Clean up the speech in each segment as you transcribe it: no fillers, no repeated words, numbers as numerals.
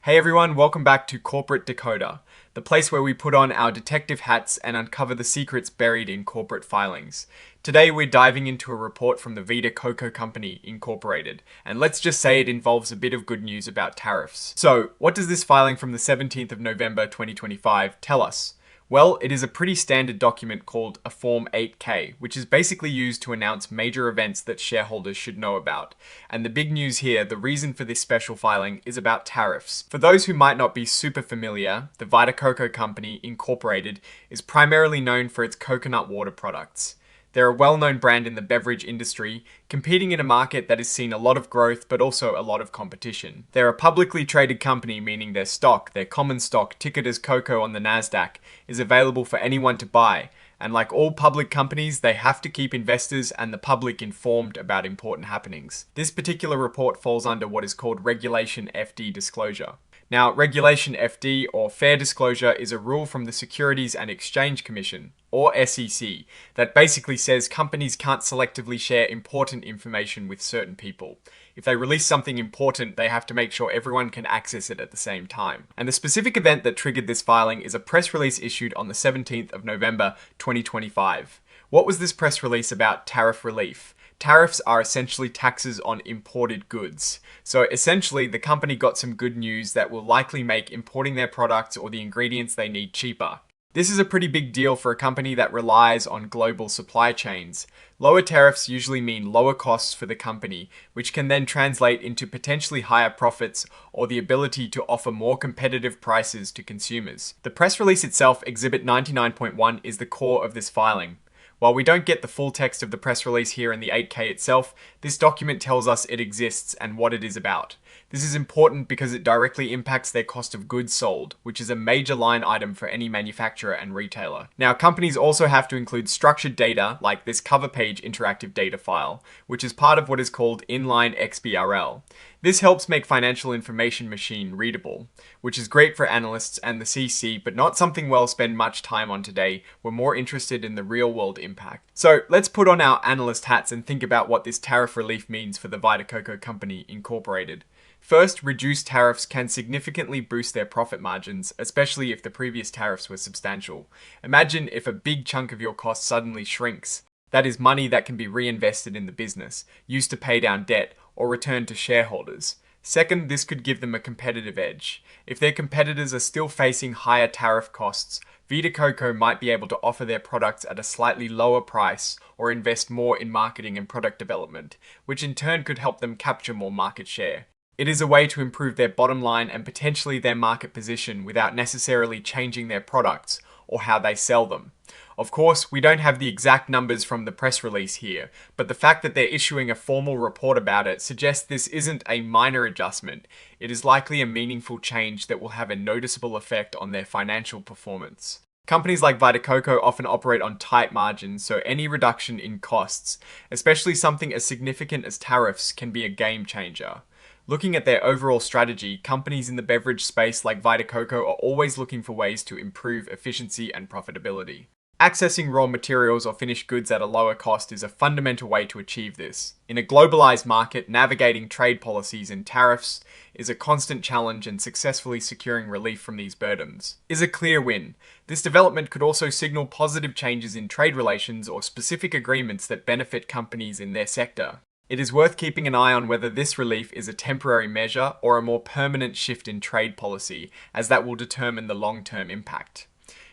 Hey everyone, welcome back to Corporate Decoder, the place where we put on our detective hats and uncover the secrets buried in corporate filings. Today we're diving into a report from the Vita Coco Company Incorporated, and let's just say it involves a bit of good news about tariffs. So, what does this filing from the 17th of November 2025 tell us? Well, it is a pretty standard document called a Form 8K, which is basically used to announce major events that shareholders should know about. And the big news here, the reason for this special filing, is about tariffs. For those who might not be super familiar, the Vita Coco Company Incorporated is primarily known for its coconut water products. They're a well-known brand in the beverage industry, competing in a market that has seen a lot of growth but also a lot of competition. They're a publicly traded company, meaning their stock, their common stock, tickered as Coco on the Nasdaq, is available for anyone to buy. And like all public companies, they have to keep investors and the public informed about important happenings. This particular report falls under what is called Regulation FD disclosure. Now, Regulation FD, or Fair Disclosure, is a rule from the Securities and Exchange Commission, or SEC, that basically says companies can't selectively share important information with certain people. If they release something important, they have to make sure everyone can access it at the same time. And the specific event that triggered this filing is a press release issued on the 17th of November 2025. What was this press release about tariff relief? Tariffs are essentially taxes on imported goods. So essentially, the company got some good news that will likely make importing their products or the ingredients they need cheaper. This is a pretty big deal for a company that relies on global supply chains. Lower tariffs usually mean lower costs for the company, which can then translate into potentially higher profits or the ability to offer more competitive prices to consumers. The press release itself, Exhibit 99.1, is the core of this filing. While we don't get the full text of the press release here in the 8K itself, this document tells us it exists and what it is about. This is important because it directly impacts their cost of goods sold, which is a major line item for any manufacturer and retailer. Now, companies also have to include structured data, like this cover page interactive data file, which is part of what is called inline XBRL. This helps make financial information machine readable, which is great for analysts and the CC, but not something we'll spend much time on today. We're more interested in the real world impact. So let's put on our analyst hats and think about what this tariff relief means for the Vita Coco Company Incorporated. First, reduced tariffs can significantly boost their profit margins, especially if the previous tariffs were substantial. Imagine if a big chunk of your cost suddenly shrinks. That is money that can be reinvested in the business, used to pay down debt, or returned to shareholders. Second, this could give them a competitive edge. If their competitors are still facing higher tariff costs, Vita Coco might be able to offer their products at a slightly lower price or invest more in marketing and product development, which in turn could help them capture more market share. It is a way to improve their bottom line and potentially their market position without necessarily changing their products or how they sell them. Of course, we don't have the exact numbers from the press release here, but the fact that they're issuing a formal report about it suggests this isn't a minor adjustment. It is likely a meaningful change that will have a noticeable effect on their financial performance. Companies like Vita Coco often operate on tight margins, so any reduction in costs, especially something as significant as tariffs, can be a game changer. Looking at their overall strategy, companies in the beverage space like Vita Coco are always looking for ways to improve efficiency and profitability. Accessing raw materials or finished goods at a lower cost is a fundamental way to achieve this. In a globalized market, navigating trade policies and tariffs is a constant challenge, and successfully securing relief from these burdens is a clear win. This development could also signal positive changes in trade relations or specific agreements that benefit companies in their sector. It is worth keeping an eye on whether this relief is a temporary measure or a more permanent shift in trade policy, as that will determine the long-term impact.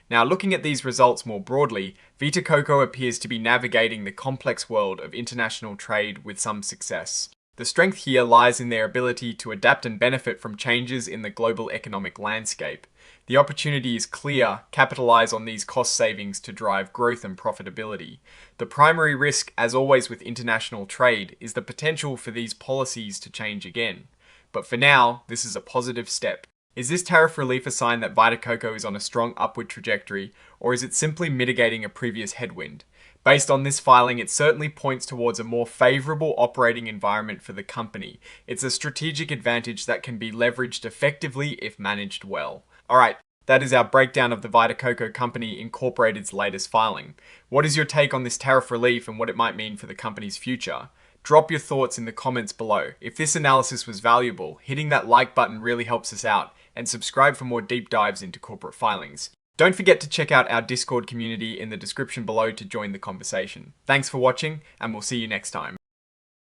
Now, looking at these results more broadly, Vita Coco appears to be navigating the complex world of international trade with some success. The strength here lies in their ability to adapt and benefit from changes in the global economic landscape. The opportunity is clear: capitalize on these cost savings to drive growth and profitability. The primary risk, as always with international trade, is the potential for these policies to change again. But for now, this is a positive step. Is this tariff relief a sign that Vita Coco is on a strong upward trajectory, or is it simply mitigating a previous headwind? Based on this filing, it certainly points towards a more favorable operating environment for the company. It's a strategic advantage that can be leveraged effectively if managed well. Alright, that is our breakdown of the Vita Coco Company Incorporated's latest filing. What is your take on this tariff relief and what it might mean for the company's future? Drop your thoughts in the comments below. If this analysis was valuable, hitting that like button really helps us out. and subscribe for more deep dives into corporate filings. Don't forget to check out our Discord community in the description below to join the conversation. Thanks for watching, and we'll see you next time.